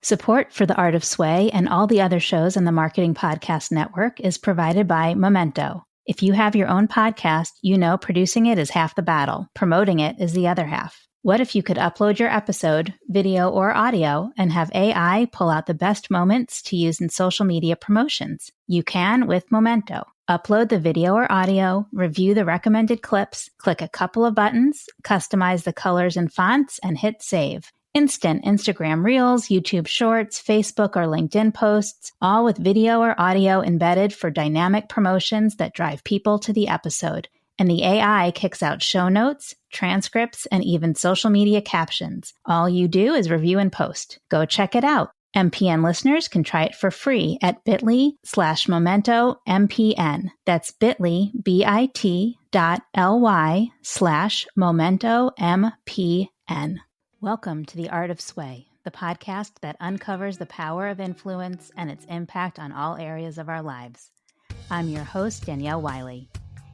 Support for The Art of Sway and all the other shows on the Marketing Podcast Network is provided by Memento. If you have your own podcast, you know producing it is half the battle. Promoting it is the other half. What if you could upload your episode, video or audio, and have AI pull out the best moments to use in social media promotions? You can with Memento. Upload the video or audio, review the recommended clips, click a couple of buttons, customize the colors and fonts, and hit save. Instant Instagram Reels, YouTube Shorts, Facebook or LinkedIn posts, all with video or audio embedded for dynamic promotions that drive people to the episode. And the AI kicks out show notes, transcripts, and even social media captions. All you do is review and post. Go check it out. MPN listeners can try it for free at bit.ly/MomentoMPN. That's bit.ly, bit.ly/MomentoMPN. Welcome to The Art of Sway, the podcast that uncovers the power of influence and its impact on all areas of our lives. I'm your host, Danielle Wiley.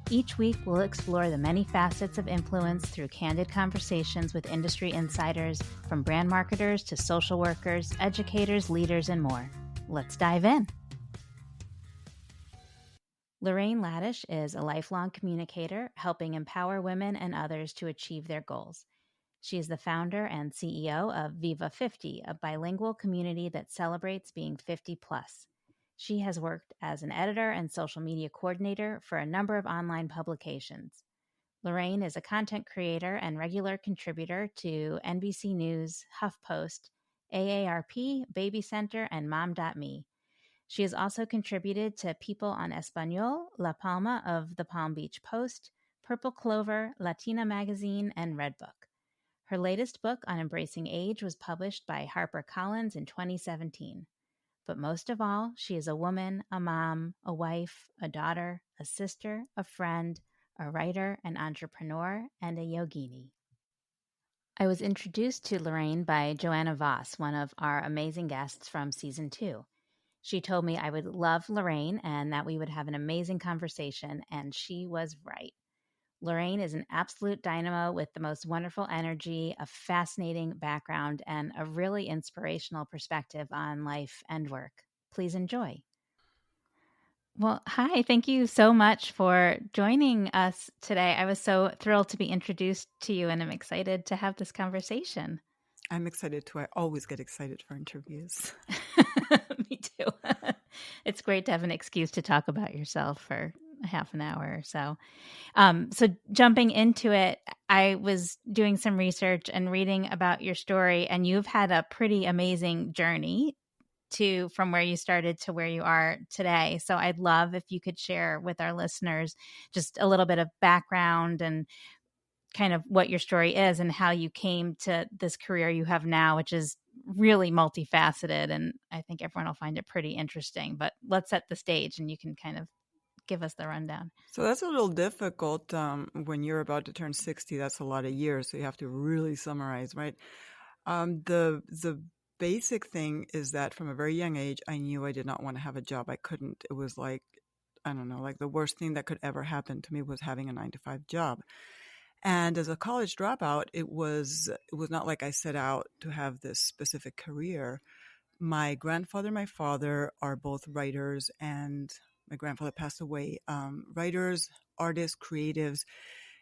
Each week, we'll explore the many facets of influence through candid conversations with industry insiders, from brand marketers to social workers, educators, leaders, and more. Let's dive in. Lorraine Ladish is a lifelong communicator, helping empower women and others to achieve their goals. She is the founder and CEO of Viva 50, a bilingual community that celebrates being 50 plus. She has worked as an editor and social media coordinator for a number of online publications. Lorraine is a content creator and regular contributor to NBC News, HuffPost, AARP, BabyCenter, and Mom.me. She has also contributed to People on Espanol, La Palma of the Palm Beach Post, Purple Clover, Latina Magazine, and Redbook. Her latest book on embracing age was published by Harper Collins in 2017. But most of all, she is a woman, a mom, a wife, a daughter, a sister, a friend, a writer, an entrepreneur, and a yogini. I was introduced to Lorraine by Joanna Voss, one of our amazing guests from season 2. She told me I would love Lorraine and that we would have an amazing conversation, and she was right. Lorraine is an absolute dynamo with the most wonderful energy, a fascinating background, and a really inspirational perspective on life and work. Please enjoy. Well, hi. Thank you so much for joining us today. I was so thrilled to be introduced to you, and I'm excited to have this conversation. I'm excited too. I always get excited for interviews. Me too. It's great to have an excuse to talk about yourself for half an hour or so. So jumping into it, I was doing some research and reading about your story, and you've had a pretty amazing journey from where you started to where you are today. So I'd love if you could share with our listeners just a little bit of background and kind of what your story is and how you came to this career you have now, which is really multifaceted. And I think everyone will find it pretty interesting. But let's set the stage and you can kind of give us the rundown. So that's a little difficult when you're about to turn 60. That's a lot of years. So you have to really summarize, right? The basic thing is that from a very young age, I knew I did not want to have a job. I couldn't. It was like, I don't know, like the worst thing that could ever happen to me was having a 9-to-5 job. And as a college dropout, it was not like I set out to have this specific career. My grandfather and my father are both writers, and my grandfather passed away. Writers, artists, creatives.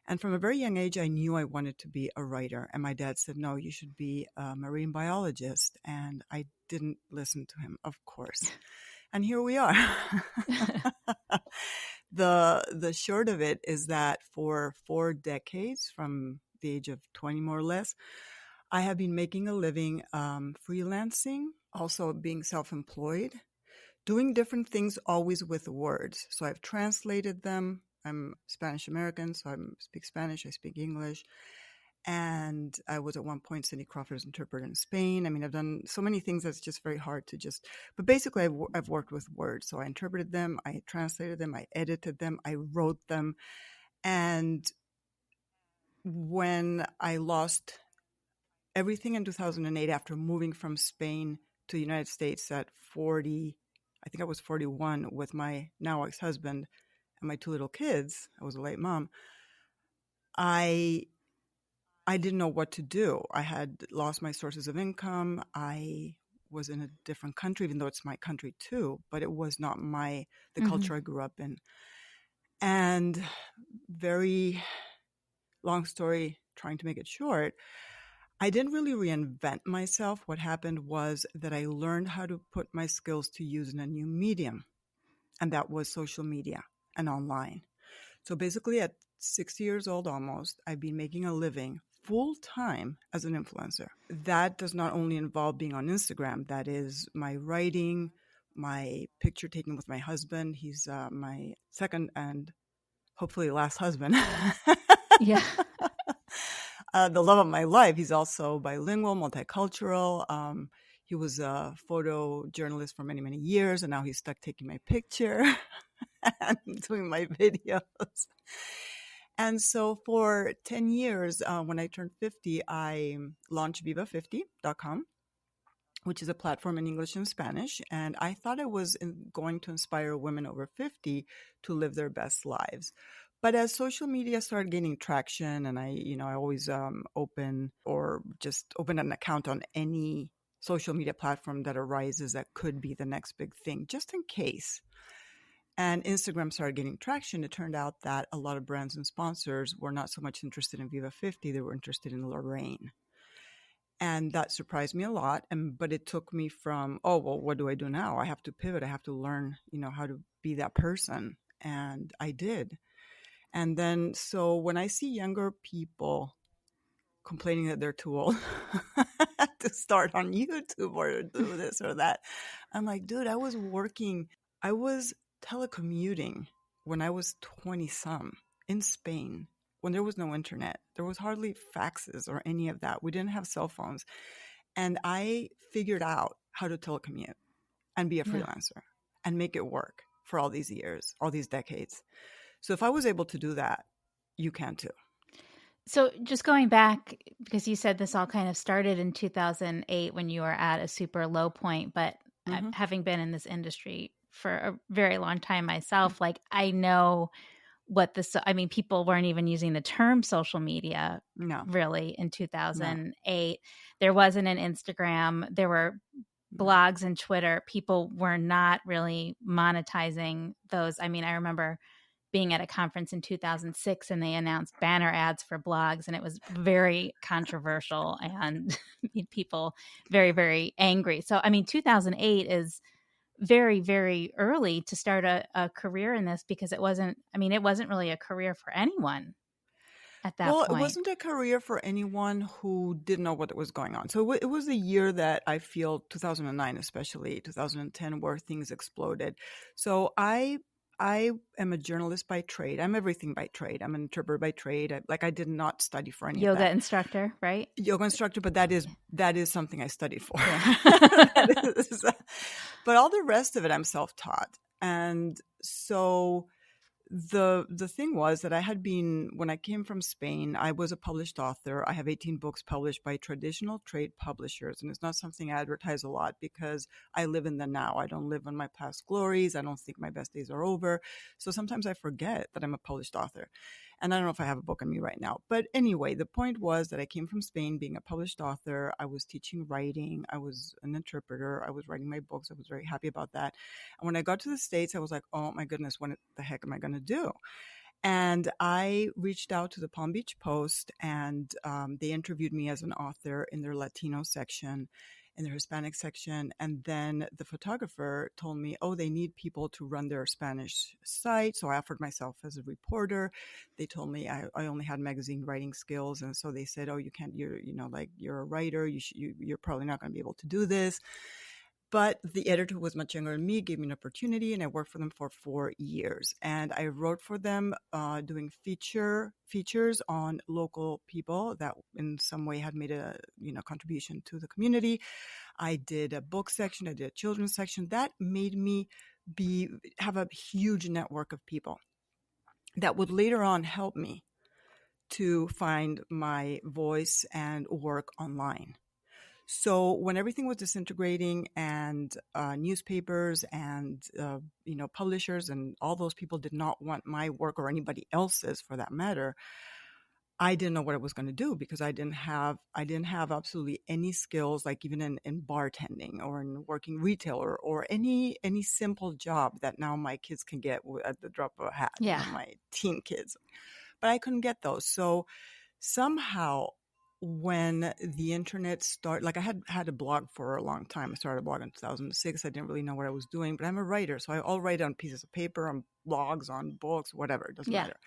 And from a very young age, I knew I wanted to be a writer. And my dad said, no, you should be a marine biologist. And I didn't listen to him, of course. And here we are. The short of it is that for 4 decades, from the age of 20 more or less, I have been making a living freelancing, also being self-employed, doing different things always with words. So I've translated them. I'm Spanish American, so I speak Spanish, I speak English. And I was at one point Cindy Crawford's interpreter in Spain. I mean, I've done so many things that's just very hard to but basically I've worked with words. So I interpreted them, I translated them, I edited them, I wrote them. And when I lost everything in 2008 after moving from Spain to the United States at 40, I think I was 41 with my now ex-husband and my 2 little kids. I was a late mom. I didn't know what to do. I had lost my sources of income. I was in a different country, even though it's my country too, but it was not the Mm-hmm. culture I grew up in. And very long story, trying to make it short, I didn't really reinvent myself. What happened was that I learned how to put my skills to use in a new medium, and that was social media and online. So basically at 60 years old almost, I've been making a living full time as an influencer. That does not only involve being on Instagram, that is my writing, my picture taking with my husband. He's my second and hopefully last husband. Yeah. The love of my life. He's also bilingual, multicultural. He was a photojournalist for many, many years, and now he's stuck taking my picture and doing my videos. And so for 10 years, when I turned 50, I launched Viva50.com, which is a platform in English and Spanish. And I thought I was going to inspire women over 50 to live their best lives. But as social media started gaining traction, and I always open an account on any social media platform that arises that could be the next big thing, just in case. And Instagram started gaining traction. It turned out that a lot of brands and sponsors were not so much interested in Viva 50, they were interested in Lorraine. And that surprised me a lot. But it took me from, oh, well, what do I do now? I have to pivot. I have to learn, how to be that person. And I did. And then, so when I see younger people complaining that they're too old to start on YouTube or do this or that, I'm like, dude, I was telecommuting when I was 20-some in Spain, when there was no internet. There was hardly faxes or any of that. We didn't have cell phones. And I figured out how to telecommute and be a freelancer and make it work for all these years, all these decades. So if I was able to do that, you can too. So just going back, because you said this all kind of started in 2008 when you were at a super low point, but having been in this industry for a very long time myself, like I know what people weren't even using the term social media really in 2008. No. There wasn't an Instagram. There were blogs and Twitter. People were not really monetizing those. I mean, I remember being at a conference in 2006 and they announced banner ads for blogs, and it was very controversial and made people very, very angry. So, I mean, 2008 is very, very early to start a career in this, because it wasn't really a career for anyone at that point. Well, it wasn't a career for anyone who didn't know what was going on. So it was the year that I feel, 2009 especially, 2010, where things exploded. So I am a journalist by trade. I'm everything by trade. I'm an interpreter by trade. I did not study for any of that. Yoga instructor, right? Yoga instructor, but that is something I studied for. Yeah. But all the rest of it, I'm self-taught. And so the thing was that when I came from Spain, I was a published author. I have 18 books published by traditional trade publishers. And it's not something I advertise a lot because I live in the now. I don't live on my past glories. I don't think my best days are over. So sometimes I forget that I'm a published author. And I don't know if I have a book on me right now. But anyway, the point was that I came from Spain being a published author. I was teaching writing. I was an interpreter. I was writing my books. I was very happy about that. And when I got to the States, I was like, oh my goodness, what the heck am I going to do? And I reached out to the Palm Beach Post, and they interviewed me as an author in their Latino section, in their Hispanic section. And then the photographer told me, oh, they need people to run their Spanish site. So I offered myself as a reporter. They told me I only had magazine writing skills. And so they said, oh, you can't, you're a writer. You're probably not going to be able to do this. But the editor, who was much younger than me, gave me an opportunity, and I worked for them for 4 years. And I wrote for them, doing features on local people that in some way had made a contribution to the community. I did a book section. I did a children's section. That made me have a huge network of people that would later on help me to find my voice and work online. So when everything was disintegrating, and newspapers and publishers and all those people did not want my work, or anybody else's for that matter, I didn't know what I was going to do because I didn't have absolutely any skills, like even in bartending or in working retail or any simple job that now my kids can get at the drop of a hat, Yeah. my teen kids. But I couldn't get those. So somehow when the internet started, like I had a blog for a long time. I started a blog in 2006. I didn't really know what I was doing, but I'm a writer. So I'll write on pieces of paper, on blogs, on books, whatever. It doesn't matter.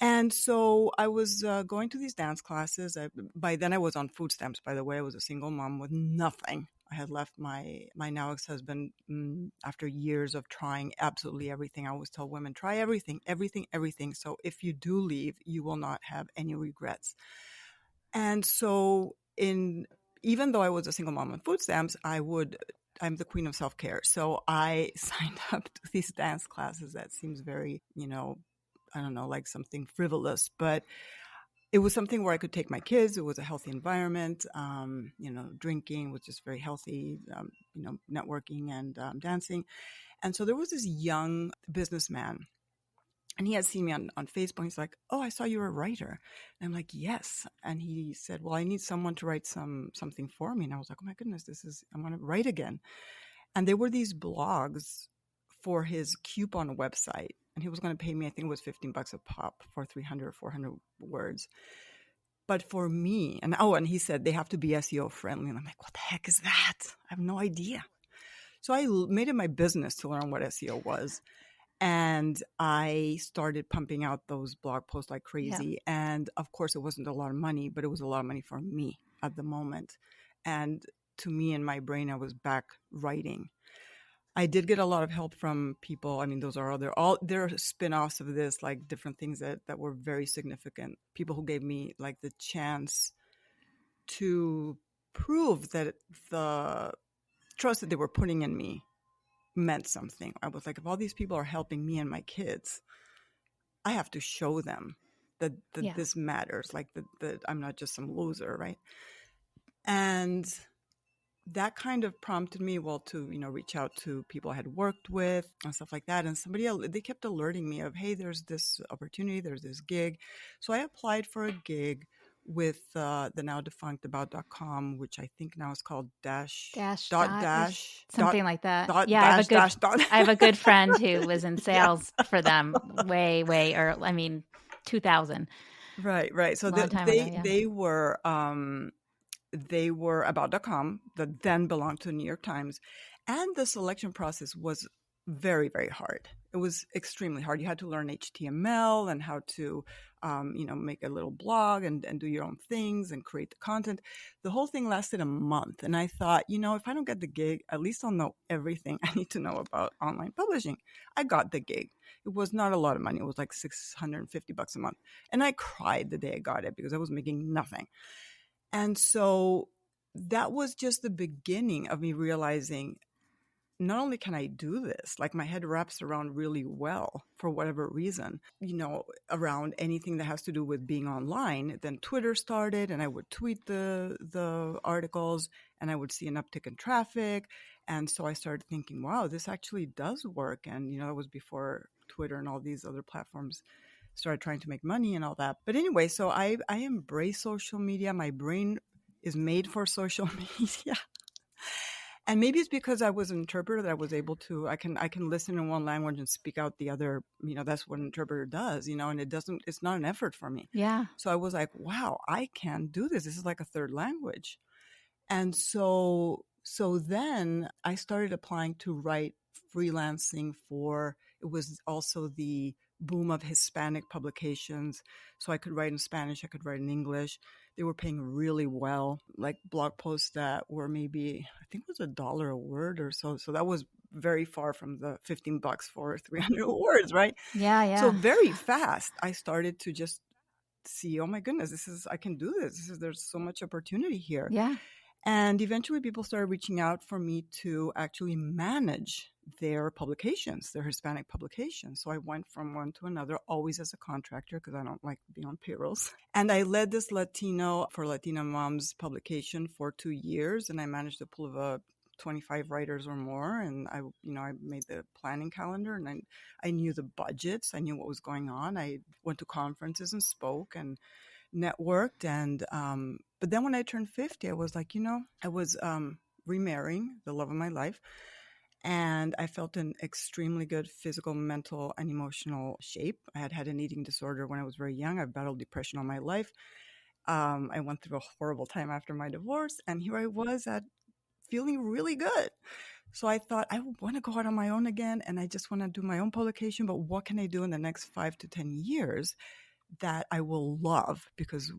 And so I was going to these dance classes. By then I was on food stamps, by the way. I was a single mom with nothing. I had left my now ex-husband after years of trying absolutely everything. I always tell women, try everything, everything, everything. So if you do leave, you will not have any regrets. And so even though I was a single mom on food stamps, I'm the queen of self-care. So I signed up to these dance classes. That seems very, I don't know, like something frivolous, but it was something where I could take my kids. It was a healthy environment. Drinking was just very healthy, networking and dancing. And so there was this young businessman, and he had seen me on Facebook. He's like, "Oh, I saw you were a writer." And I'm like, "Yes." And he said, "Well, I need someone to write something for me." And I was like, "Oh my goodness, I'm going to write again." And there were these blogs for his coupon website. And he was going to pay me, I think it was $15 a pop for 300 or 400 words. But for me, and he said they have to be SEO friendly. And I'm like, what the heck is that? I have no idea. So I made it my business to learn what SEO was. And I started pumping out those blog posts like crazy. Yeah. And of course, it wasn't a lot of money, but it was a lot of money for me at the moment. And to me, in my brain, I was back writing. I did get a lot of help from people. I mean, those are there are spin-offs of this, like different things that were very significant. People who gave me like the chance to prove that the trust that they were putting in me meant something. I was like, if all these people are helping me and my kids, I have to show them that this matters, like that I'm not just some loser, right? And that kind of prompted me, to, reach out to people I had worked with and stuff like that. And they kept alerting me of, hey, there's this opportunity, there's this gig. So I applied for a gig with the now defunct about.com, which I think now is called something like that. I have a good friend who was in sales for them way, or 2000. Right. So they were about.com that then belonged to the New York Times. And the selection process was very, very hard. It was extremely hard. You had to learn HTML and how to, make a little blog and do your own things and create the content. The whole thing lasted a month. And I thought, if I don't get the gig, at least I'll know everything I need to know about online publishing. I got the gig. It was not a lot of money. It was like $650 a month. And I cried the day I got it because I was making nothing. And so that was just the beginning of me realizing not only can I do this, like my head wraps around really well for whatever reason, around anything that has to do with being online. Then Twitter started and I would tweet the articles and I would see an uptick in traffic. And so I started thinking, wow, this actually does work. And, it was before Twitter and all these other platforms started trying to make money and all that. But anyway, so I embrace social media. My brain is made for social media. And maybe it's because I was an interpreter that I was able to, I can listen in one language and speak out the other, that's what an interpreter does, and it's not an effort for me. Yeah. So I was like, wow, I can do this. This is like a third language. And so then I started applying to write freelancing it was also the boom of Hispanic publications. So I could write in Spanish, I could write in English. They were paying really well, like blog posts that were maybe, I think it was $1 a word or so. So that was very far from the $15 for 300 words, right? Yeah. So very fast, I started to just see, oh my goodness, I can do this. There's so much opportunity here. Yeah. And eventually people started reaching out for me to actually manage their publications, their Hispanic publications. So I went from one to another, always as a contractor because I don't like being on payrolls. And I led this Latina Moms publication for 2 years, and I managed to pull of 25 writers or more. And I made the planning calendar, and I knew the budgets. I knew what was going on. I went to conferences and spoke, and networked. And but then when I turned 50, I was like, I was remarrying the love of my life. And I felt in extremely good physical, mental, and emotional shape. I had an eating disorder when I was very young. I've battled depression all my life. I went through a horrible time after my divorce, and here I was at feeling really good. So I thought, I want to go out on my own again, and I just want to do my own publication. But what can I do in the next 5 to 10 years that I will love? Because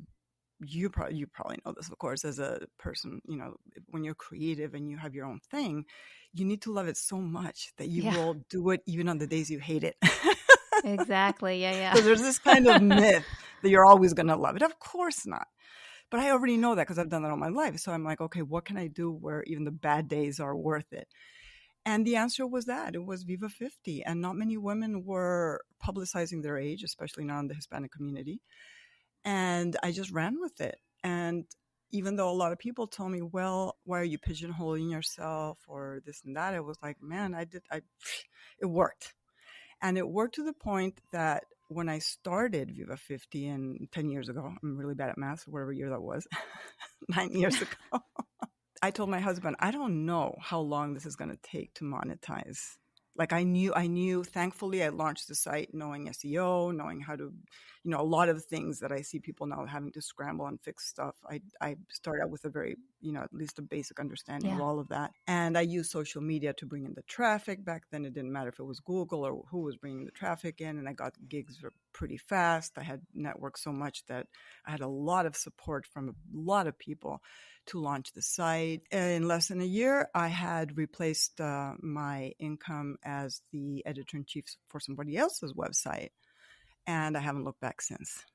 you probably know this, of course, as a person, when you're creative and you have your own thing, you need to love it so much that you Yeah, will do it even on the days you hate it. exactly. Yeah. Because there's this kind of myth that you're always going to love it. Of course not. But I already know that because I've done that all my life. So I'm like, okay, what can I do where even the bad days are worth it? And the answer was that it was Viva 50. And not many women were publicizing their age, especially not in the Hispanic community. And I just ran with it. And even though a lot of people told me, well, why are you pigeonholing yourself or this and that? I was like, man, it worked. And it worked to the point that when I started Viva 50 10 years ago, I'm really bad at math, so whatever year that was, 9 years ago, I told my husband, I don't know how long this is going to take to monetize. Like I knew, thankfully I launched the site knowing SEO, knowing how to, a lot of things that I see people now having to scramble and fix stuff. I started out with a very, at least a basic understanding of all of that. And I used social media to bring in the traffic. Back then it didn't matter if it was Google or who was bringing the traffic in. And I got gigs pretty fast. I had networked so much that I had a lot of support from a lot of people to launch the site. In less than a year, I had replaced my income as the editor-in-chief for somebody else's website, and I haven't looked back since.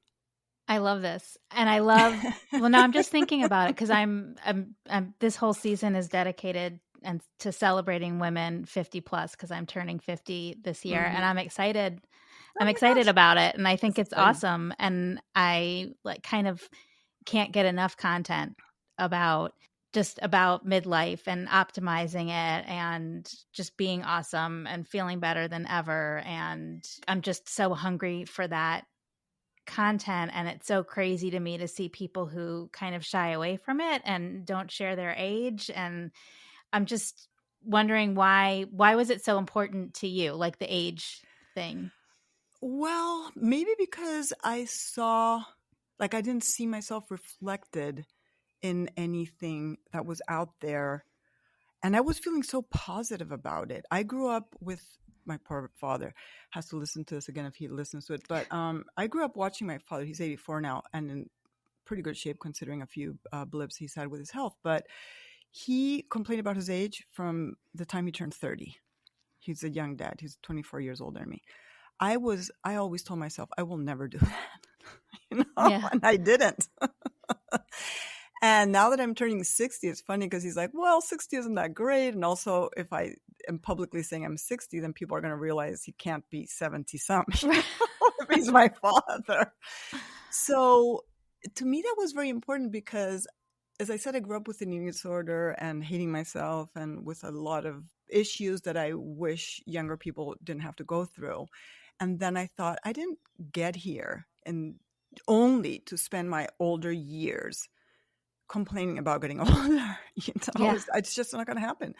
I love this. And I love, well, now I'm just thinking about it because I'm this whole season is dedicated and to celebrating women 50 plus because I'm turning 50 this year and I'm excited. I'm excited about it. And I think it's awesome. And I kind of can't get enough content about midlife and optimizing it and just being awesome and feeling better than ever. And I'm just so hungry for that content. And it's so crazy to me to see people who kind of shy away from it and don't share their age. And I'm just wondering why was it so important to you, like the age thing? Well, maybe because I saw, I didn't see myself reflected in anything that was out there. And I was feeling so positive about it. I grew up with my poor father has to listen to this again if he listens to it. But I grew up watching my father. He's 84 now and in pretty good shape considering a few blips he's had with his health. But he complained about his age from the time he turned 30. He's a young dad. He's 24 years older than me. I always told myself, I will never do that. And I didn't. And now that I'm turning 60, it's funny because he's like, well, 60 isn't that great. And also, if I am publicly saying I'm 60, then people are going to realize he can't be 70-something if he's my father. So to me, that was very important because, as I said, I grew up with an eating disorder and hating myself and with a lot of issues that I wish younger people didn't have to go through. And then I thought, I didn't get here and only to spend my older years complaining about getting older. It's just not going to happen.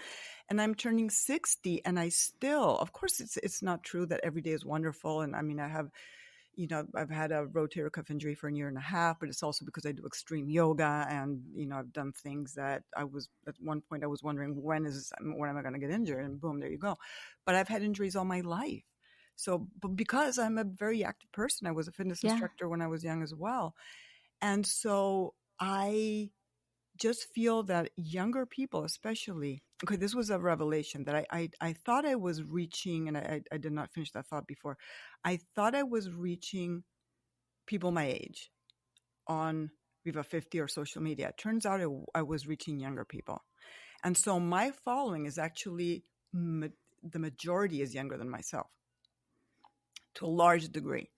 And I'm turning 60 and I still, of course, it's not true that every day is wonderful. And I mean, I have, I've had a rotator cuff injury for a year and a half, but it's also because I do extreme yoga and, I've done things that at one point I was wondering, when am I going to get injured? And boom, there you go. But I've had injuries all my life. So, but because I'm a very active person, I was a fitness instructor when I was young as well. And so I just feel that younger people, especially, okay, this was a revelation that I thought I was reaching, and I did not finish that thought before. I thought I was reaching people my age on Viva 50 or social media. It turns out I was reaching younger people. And so my following is actually, the majority is younger than myself to a large degree.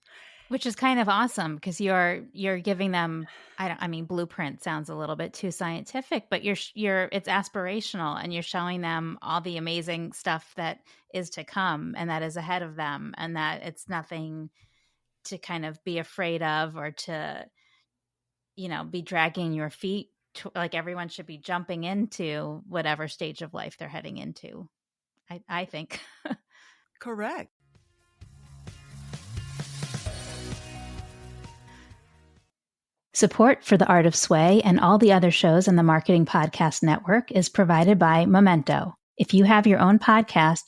Which is kind of awesome because you're giving them, I mean, blueprint sounds a little bit too scientific, but it's aspirational and you're showing them all the amazing stuff that is to come and that is ahead of them and that it's nothing to kind of be afraid of or to be dragging your feet. Like everyone should be jumping into whatever stage of life they're heading into. I think. Correct. Support for The Art of Sway and all the other shows in the Marketing Podcast Network is provided by Memento. If you have your own podcast,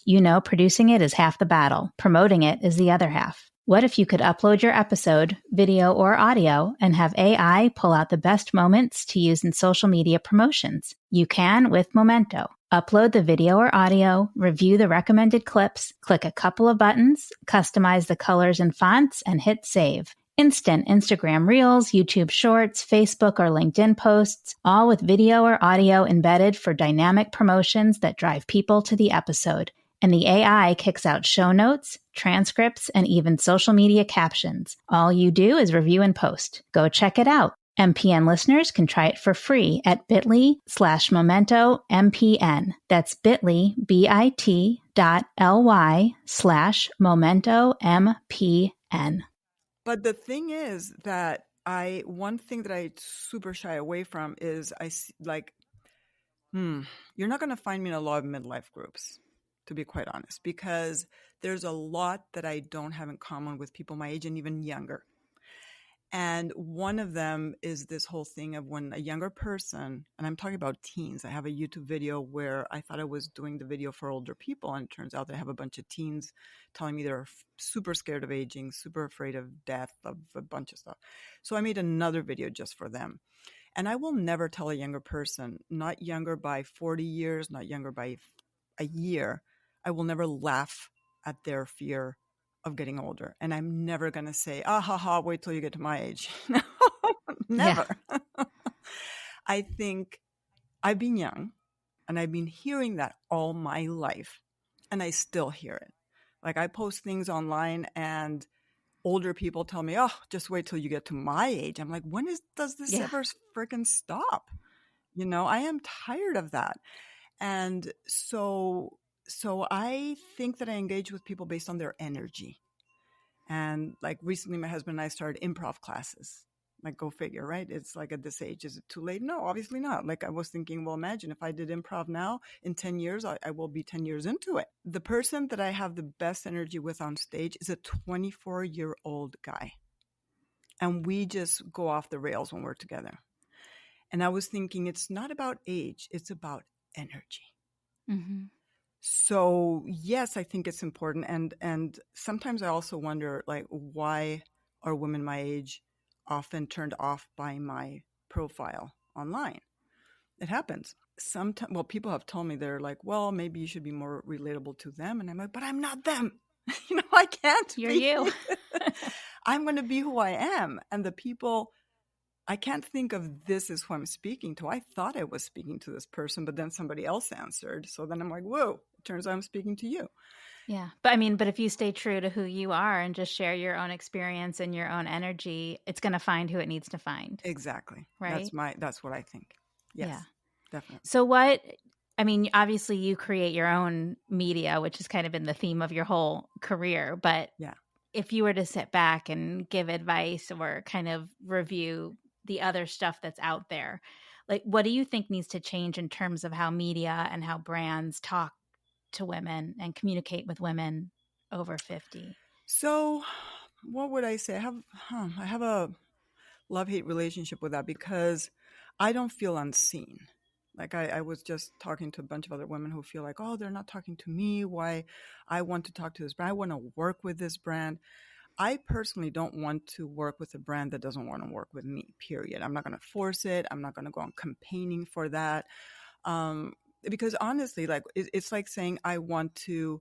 producing it is half the battle. Promoting it is the other half. What if you could upload your episode, video or audio, and have AI pull out the best moments to use in social media promotions? You can with Memento. Upload the video or audio, review the recommended clips, click a couple of buttons, customize the colors and fonts, and hit save. Instant Instagram Reels, YouTube Shorts, Facebook or LinkedIn posts, all with video or audio embedded for dynamic promotions that drive people to the episode. And the AI kicks out show notes, transcripts, and even social media captions. All you do is review and post. Go check it out. MPN listeners can try it for free at bit.ly/MomentoMPN. That's bit.ly, bit.ly/MomentoMPN. But the thing is that one thing that I super shy away from is you're not going to find me in a lot of midlife groups, to be quite honest, because there's a lot that I don't have in common with people my age and even younger. And one of them is this whole thing of when a younger person, and I'm talking about teens, I have a YouTube video where I thought I was doing the video for older people, and it turns out they have a bunch of teens telling me they're super scared of aging, super afraid of death, of a bunch of stuff. So I made another video just for them. And I will never tell a younger person, not younger by 40 years, not younger by a year, I will never laugh at their fear of getting older. And I'm never going to say, wait till you get to my age. Never. Yeah. I think I've been young and I've been hearing that all my life and I still hear it. Like I post things online and older people tell me, just wait till you get to my age. I'm like, does this ever freaking stop? I am tired of that. And so I think that I engage with people based on their energy. And like recently, my husband and I started improv classes. Like, go figure, right? It's like at this age, is it too late? No, obviously not. Like I was thinking, well, imagine if I did improv now in 10 years, I will be 10 years into it. The person that I have the best energy with on stage is a 24-year-old guy. And we just go off the rails when we're together. And I was thinking, it's not about age, it's about energy. Mm-hmm. So yes, I think it's important. And sometimes I also wonder, like, why are women my age often turned off by my profile online? It happens. Sometimes, people have told me, they're like, well, maybe you should be more relatable to them. And I'm like, but I'm not them. I can't You're be. you. I'm going to be who I am. And the people, I can't think of this as who I'm speaking to. I thought I was speaking to this person, but then somebody else answered. So then I'm like, whoa, it turns out I'm speaking to you. Yeah. But if you stay true to who you are and just share your own experience and your own energy, it's going to find who it needs to find. Exactly. Right. That's what I think. Yes, yeah. Definitely. So obviously you create your own media, which has kind of been the theme of your whole career. But if you were to sit back and give advice or kind of review the other stuff that's out there, like what do you think needs to change in terms of how media and how brands talk to women and communicate with women over 50? So what would I say? I have a love-hate relationship with that because I don't feel unseen. Like I was just talking to a bunch of other women who feel like, they're not talking to me. Why? I want to talk to this brand. I want to work with this brand. I personally don't want to work with a brand that doesn't want to work with me, period. I'm not going to force it. I'm not going to go on campaigning for that. Because honestly, like it's like saying I want to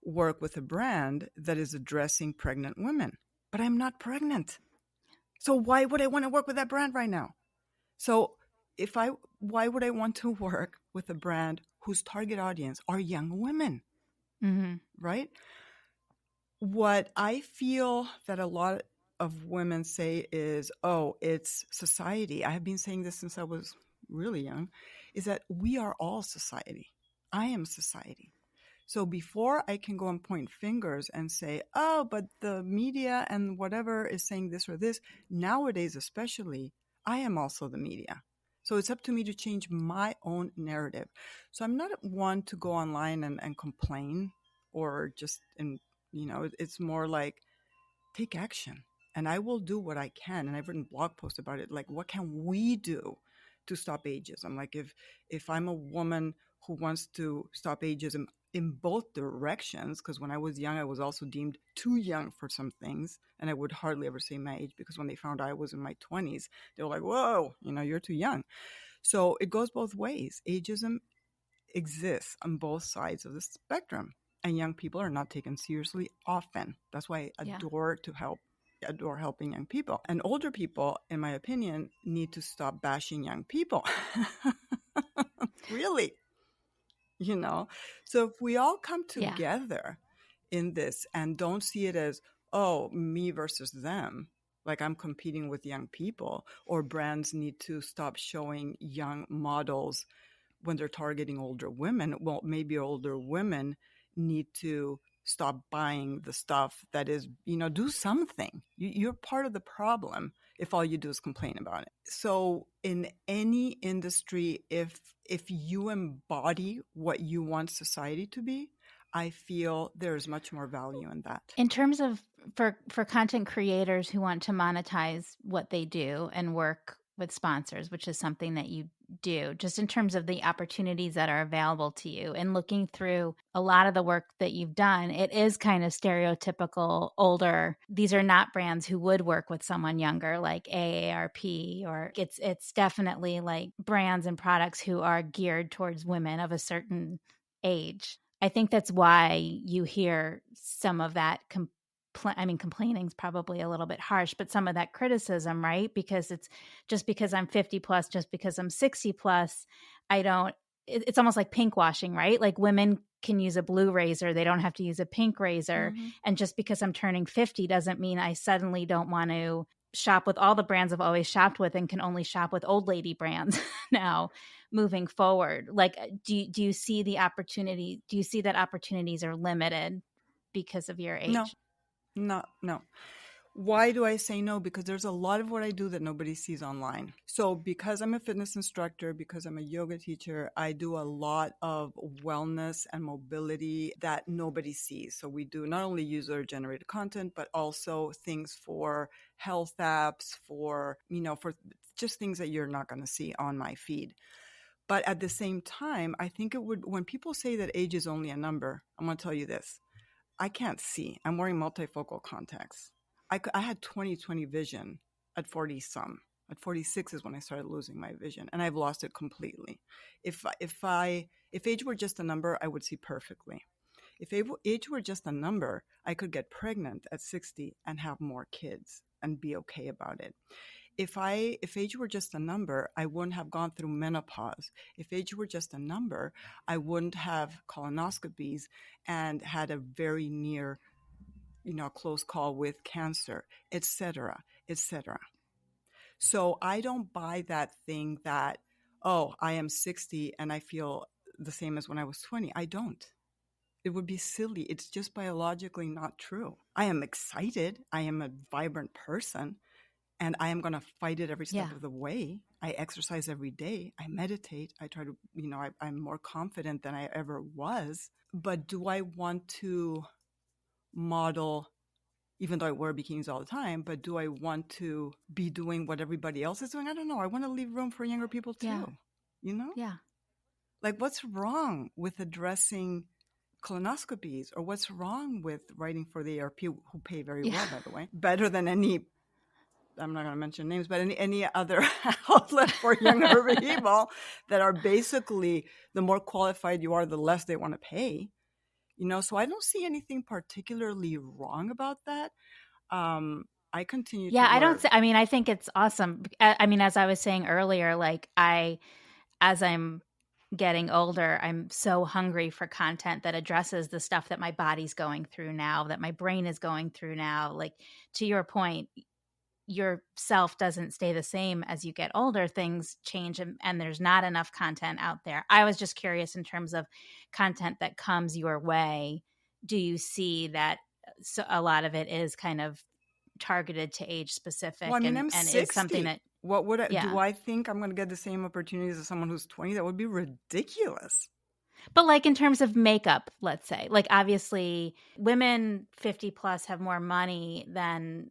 work with a brand that is addressing pregnant women, but I'm not pregnant. So why would I want to work with that brand right now? So why would I want to work with a brand whose target audience are young women? Mm-hmm. Right? What I feel that a lot of women say is, it's society. I have been saying this since I was really young, is that we are all society. I am society. So before I can go and point fingers and say, but the media and whatever is saying this or this, nowadays especially, I am also the media. So it's up to me to change my own narrative. So I'm not one to go online and complain or just, it's more like take action. And I will do what I can. And I've written blog posts about it. Like, what can we do to stop ageism? Like, if I'm a woman who wants to stop ageism in both directions, because when I was young, I was also deemed too young for some things. And I would hardly ever say my age, because when they found I was in my 20s, they were like, whoa, you're too young. So it goes both ways. Ageism exists on both sides of the spectrum, and young people are not taken seriously often. That's why I adore helping young people. And older people, in my opinion, need to stop bashing young people. Really. So if we all come together in this and don't see it as, oh, me versus them, like I'm competing with young people, or brands need to stop showing young models when they're targeting older women. Well, maybe older women need to stop buying the stuff that is, do something. You're part of the problem if all you do is complain about it. So in any industry, if you embody what you want society to be, I feel there's much more value in that. In terms of for content creators who want to monetize what they do and work with sponsors, which is something that you do, just in terms of the opportunities that are available to you and looking through a lot of the work that you've done, it is kind of stereotypical older. These are not brands who would work with someone younger like AARP, or it's definitely like brands and products who are geared towards women of a certain age. I think that's why you hear some of that complaining is probably a little bit harsh, but some of that criticism, right? Because it's just because I'm 50 plus, just because I'm 60 plus, it's almost like pink washing, right? Like women can use a blue razor. They don't have to use a pink razor. Mm-hmm. And just because I'm turning 50 doesn't mean I suddenly don't want to shop with all the brands I've always shopped with and can only shop with old lady brands now moving forward. Like, do you see the opportunity? Do you see that opportunities are limited because of your age? No. Why do I say no? Because there's a lot of what I do that nobody sees online. So because I'm a fitness instructor, because I'm a yoga teacher, I do a lot of wellness and mobility that nobody sees. So we do not only user-generated content, but also things for health apps, for just things that you're not going to see on my feed. But at the same time, I think when people say that age is only a number, I'm going to tell you this. I can't see. I'm wearing multifocal contacts. I had 20/20 vision at 40-some. At 46 is when I started losing my vision, and I've lost it completely. If age were just a number, I would see perfectly. If age were just a number, I could get pregnant at 60 and have more kids and be okay about it. If age were just a number, I wouldn't have gone through menopause. If age were just a number, I wouldn't have colonoscopies and had a very near, close call with cancer, et cetera, et cetera. So I don't buy that thing that, oh, I am 60 and I feel the same as when I was 20. I don't. It would be silly. It's just biologically not true. I am excited. I am a vibrant person. And I am going to fight it every step of the way. I exercise every day. I meditate. I try to, I'm more confident than I ever was. But do I want to model, even though I wear bikinis all the time, but do I want to be doing what everybody else is doing? I don't know. I want to leave room for younger people too. Yeah. Like, what's wrong with addressing colonoscopies, or what's wrong with writing for the AARP, who pay very well, by the way, better than any, I'm not going to mention names, but any other outlet for younger people that are basically, the more qualified you are, the less they want to pay. So I don't see anything particularly wrong about that. I continue to work. I think it's awesome. As I was saying earlier, like as I'm getting older, I'm so hungry for content that addresses the stuff that my body's going through now, that my brain is going through now. Like, to your point, your self doesn't stay the same as you get older. Things change, and there's not enough content out there. I was just curious in terms of content that comes your way. Do you see that a lot of it is kind of targeted to age specific? Well, I'm 60. Is something that What would do Yeah. I think I'm going to get the same opportunities as someone who's 20? That would be ridiculous. But like in terms of makeup, let's say, like obviously women 50 plus have more money than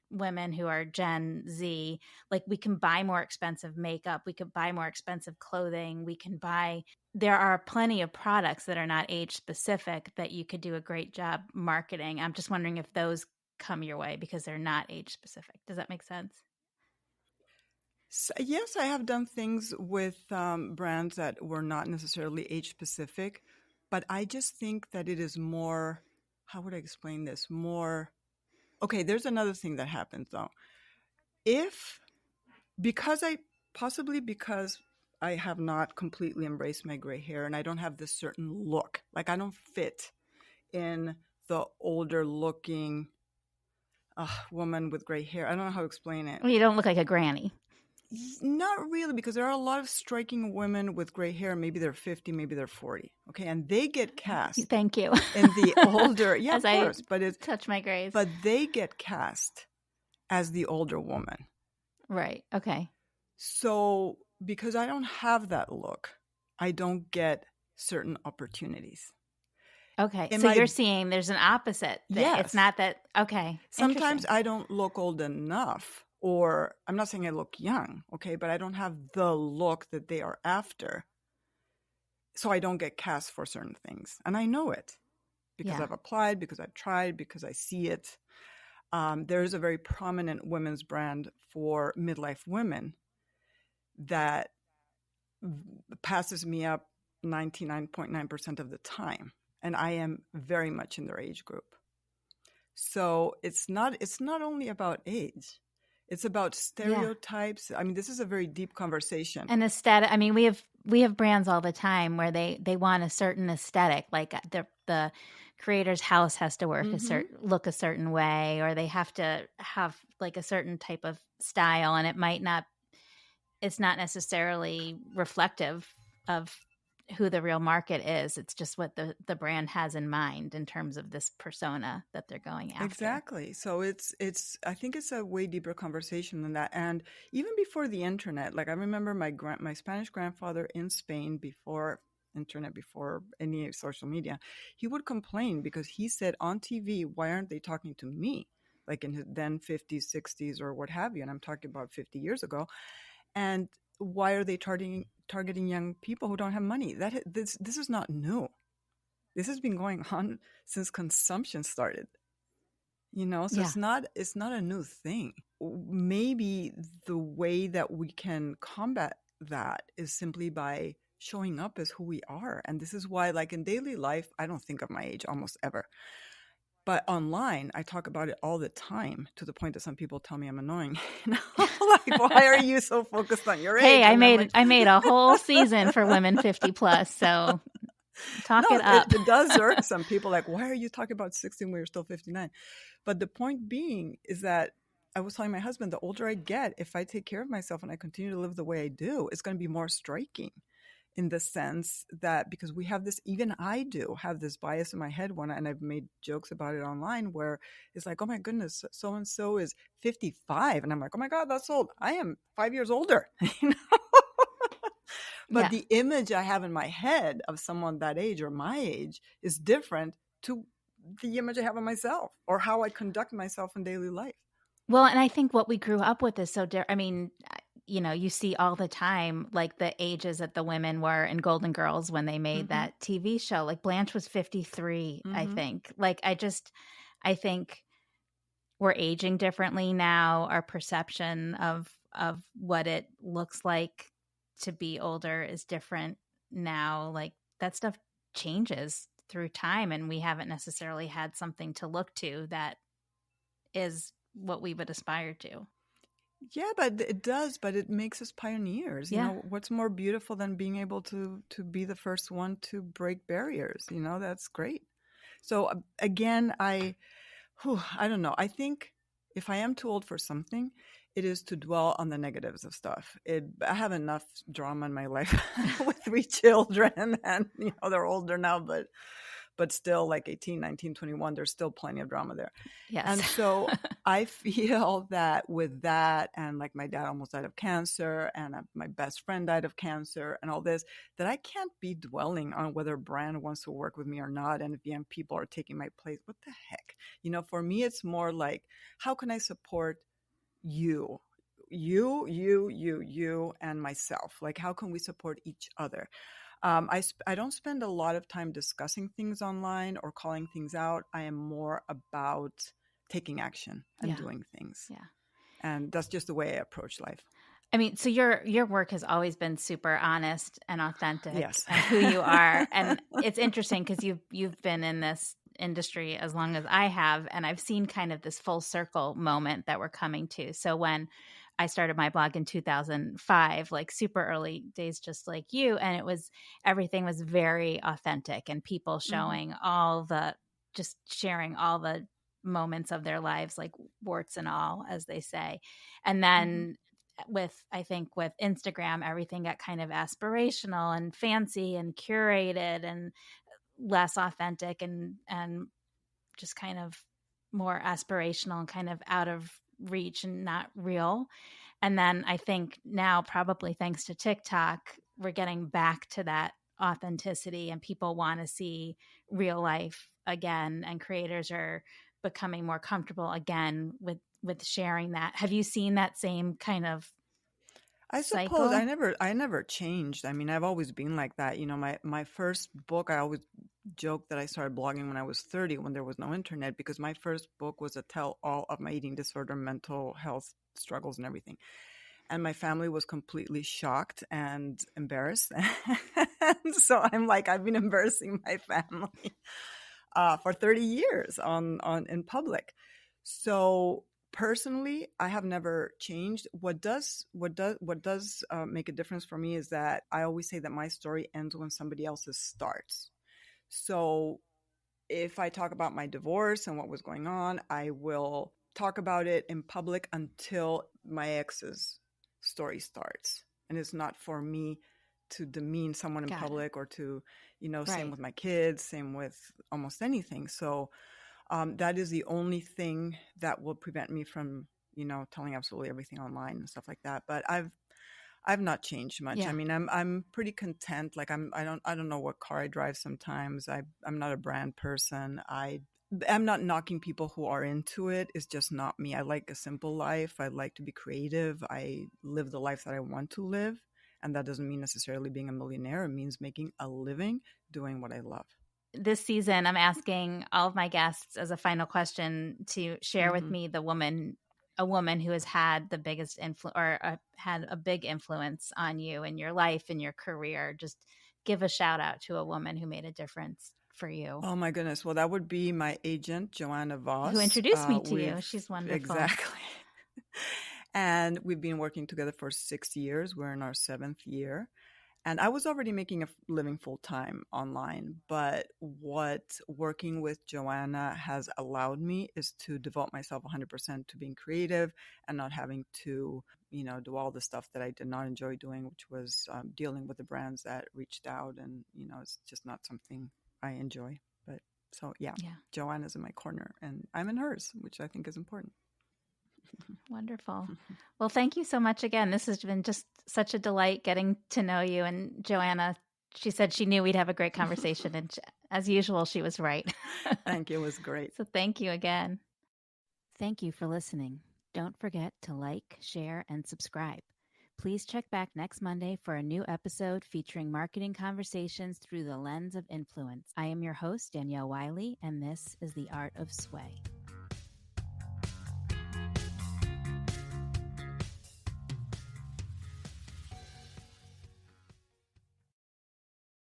women who are Gen Z. Like we can buy more expensive makeup, we could buy more expensive clothing, there are plenty of products that are not age specific that you could do a great job marketing. I'm just wondering if those come your way because they're not age specific. Does that make sense? So, yes, I have done things with brands that were not necessarily age specific, but I just think that it is more, how would I explain this? Okay, there's another thing that happens though. Because I have not completely embraced my gray hair and I don't have this certain look, like I don't fit in the older looking woman with gray hair. I don't know how to explain it. Well, you don't look like a granny. Not really, because there are a lot of striking women with gray hair. Maybe they're 50, maybe they're 40. Okay, and they get cast. Thank you. In the older, yeah, As of course, touch my grays. But they get cast as the older woman. Right. Okay. So because I don't have that look, I don't get certain opportunities. Okay. So you're seeing there's an opposite. Yes. It's not that. Okay. Sometimes I don't look old enough, or I'm not saying I look young, okay, but I don't have the look that they are after. So I don't get cast for certain things. And I know it because I've applied, because I've tried, because I see it. There is a very prominent women's brand for midlife women that passes me up 99.9% of the time. And I am very much in their age group. So it's not only about age. It's about stereotypes. Yeah. I mean, this is a very deep conversation. And aesthetic. I mean, we have brands all the time where they want a certain aesthetic, like the creator's house has to look a certain way, or they have to have like a certain type of style, and it's not necessarily reflective of who the real market is. It's just what the brand has in mind in terms of this persona that they're going after. Exactly. So I think it's a way deeper conversation than that. And even before the internet, like I remember my Spanish grandfather in Spain, before internet, before any social media, he would complain because he said on TV, why aren't they talking to me? Like in his then 50s, 60s, or what have you. And I'm talking about 50 years ago. And why are they targeting young people who don't have money? This is not new. This has been going on since consumption started. So it's not a new thing. Maybe the way that we can combat that is simply by showing up as who we are. And this is why, like in daily life, I don't think of my age almost ever. But online, I talk about it all the time, to the point that some people tell me I'm annoying. Like, why are you so focused on your age? Hey, I made a whole season for women 50 plus. So talk it up. It does irk some people. Like, why are you talking about 60 when you're still 59? But the point being is that I was telling my husband, the older I get, if I take care of myself and I continue to live the way I do, it's going to be more striking. In the sense that, because we have this, even I do have this bias in my head and I've made jokes about it online, where it's like, oh my goodness, so-and-so is 55. And I'm like, oh my God, that's old. I am 5 years older. But the image I have in my head of someone that age or my age is different to the image I have of myself or how I conduct myself in daily life. Well, and I think what we grew up with is so different. I mean, you see all the time, like the ages that the women were in Golden Girls when they made that TV show. Like Blanche was 53, I think. Like I think we're aging differently now. Our perception of what it looks like to be older is different now. Like that stuff changes through time, and we haven't necessarily had something to look to that is what we would aspire to. Yeah, but it does. But it makes us pioneers. Yeah. You know, what's more beautiful than being able to be the first one to break barriers? You know, that's great. So again, I don't know. I think if I am too old for something, it is to dwell on the negatives of stuff. I have enough drama in my life with 3 children, and they're older now. But but still like 18, 19, 21, there's still plenty of drama there. Yes. And so I feel that with that, and like my dad almost died of cancer, and my best friend died of cancer, and all this, that I can't be dwelling on whether a brand wants to work with me or not. And if young people are taking my place, what the heck? For me, it's more like, how can I support you, and myself? Like, how can we support each other? I don't spend a lot of time discussing things online or calling things out. I am more about taking action and doing things. Yeah. And that's just the way I approach life. I mean, so your work has always been super honest and authentic. Yes. And who you are. And it's interesting because you've been in this industry as long as I have, and I've seen kind of this full circle moment that we're coming to. So when I started my blog in 2005, like super early days, just like you, and everything was very authentic, and people showing just sharing all the moments of their lives, like warts and all, as they say. And then with Instagram, everything got kind of aspirational and fancy and curated and less authentic and just kind of more aspirational and kind of out of reach and not real. And then I think now, probably thanks to TikTok, we're getting back to that authenticity, and people want to see real life again, and creators are becoming more comfortable again with sharing that. Have you seen that same kind of I suppose I never changed. I mean, I've always been like that. My first book, I always joke that I started blogging when I was 30, when there was no internet, because my first book was a tell-all of my eating disorder, mental health struggles, and everything. And my family was completely shocked and embarrassed. And so I'm like, I've been embarrassing my family for 30 years in public. So personally, I have never changed. What does make a difference for me is that I always say that my story ends when somebody else's starts. So if I talk about my divorce and what was going on, I will talk about it in public until my ex's story starts. And it's not for me to demean someone in public or to, same with my kids, same with almost anything. So that is the only thing that will prevent me from, telling absolutely everything online and stuff like that. But I've not changed much. Yeah. I mean, I'm pretty content. Like I don't know what car I drive sometimes. I'm not a brand person. I'm not knocking people who are into it. It's just not me. I like a simple life. I like to be creative. I live the life that I want to live. And that doesn't mean necessarily being a millionaire. It means making a living doing what I love. This season, I'm asking all of my guests as a final question to share with me a woman who has had the biggest had a big influence on you in your life, in your career. Just give a shout out to a woman who made a difference for you. Oh my goodness. Well, that would be my agent, Joanna Voss. Who introduced me to you. She's wonderful. Exactly. And we've been working together for 6 years. We're in our 7th year. And I was already making a living full time online. But what working with Joanna has allowed me is to devote myself 100% to being creative and not having to, do all the stuff that I did not enjoy doing, which was dealing with the brands that reached out. And, it's just not something I enjoy. But so, yeah, Joanna's in my corner and I'm in hers, which I think is important. Wonderful. Well, thank you so much again. This has been just such a delight getting to know you. And Joanna, she said she knew we'd have a great conversation. And as usual, she was right. Thank you. It was great. So thank you again. Thank you for listening. Don't forget to like, share, and subscribe. Please check back next Monday for a new episode featuring marketing conversations through the lens of influence. I am your host, Danielle Wiley, and this is The Art of Sway.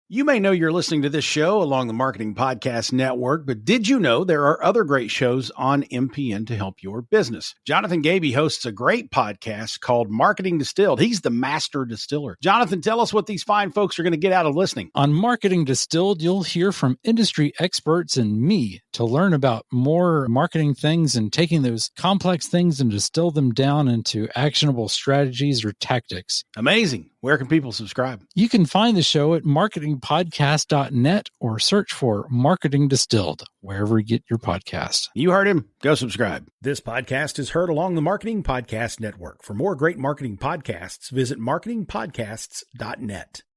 You may know you're listening to this show along the Marketing Podcast Network, but did you know there are other great shows on MPN to help your business? Jonathan Gaby hosts a great podcast called Marketing Distilled. He's the master distiller. Jonathan, tell us what these fine folks are going to get out of listening. On Marketing Distilled, you'll hear from industry experts and me to learn about more marketing things and taking those complex things and distill them down into actionable strategies or tactics. Amazing. Where can people subscribe? You can find the show at Marketing marketingpodcast.net or search for Marketing Distilled wherever you get your podcast. You heard him. Go subscribe. This podcast is heard along the Marketing Podcast Network. For more great marketing podcasts, visit marketingpodcasts.net.